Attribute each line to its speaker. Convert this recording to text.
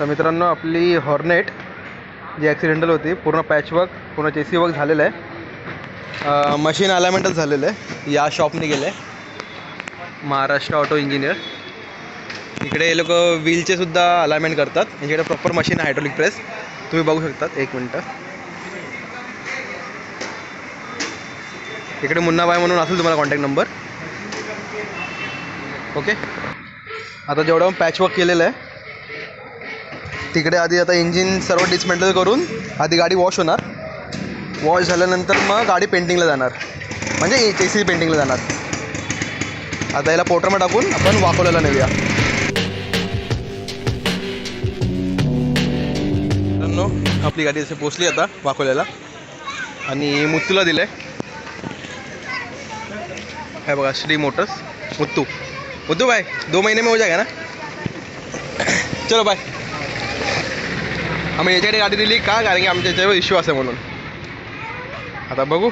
Speaker 1: तर मित्रांनो, आपली हॉर्नेट जी ॲक्सिडेंटल होती पूर्ण पॅचवर्क, पूर्ण चेसी वर्क झालेलं आहे. मशीन अलाइनमेंटच झालेलं आहे. या शॉपने गेलं आहे, महाराष्ट्र ऑटो इंजिनियर. इकडे हे लोक व्हीलचे सुद्धा अलाइनमेंट करतात. यांच्याकडे प्रॉपर मशीन आहे, हायड्रॉलिक प्रेस. तुम्ही बघू शकतात. एक मिनटं. इकडे मुन्नाबाई म्हणून असेल तुम्हाला कॉन्टॅक्ट नंबर. ओके. आता जेवढं पॅचवर्क केलेलं आहे तिकडे आधी आता इंजिन सर्व डिसमेंटल करून आधी गाडी वॉश होणार. वॉश झाल्यानंतर मग गाडी पेंटिंगला जाणार, म्हणजे चेसी पेंटिंगला जाणार. आता याला पोटरमध्ये टाकून आपण वाकोल्याला नेऊया. आपली गाडी असे पोचली आता वाकोल्याला आणि मुत्तूला दिलं आहे. है बघा, श्री मोटर्स मुत्तू. मुत्तू भाई 2 महीने में हो जाएगा ना? चलो बाय. आम्ही याच्याकडे गाडी दिली का, कारण की आमच्या याच्यावर इश्यू असेल म्हणून. आता बघू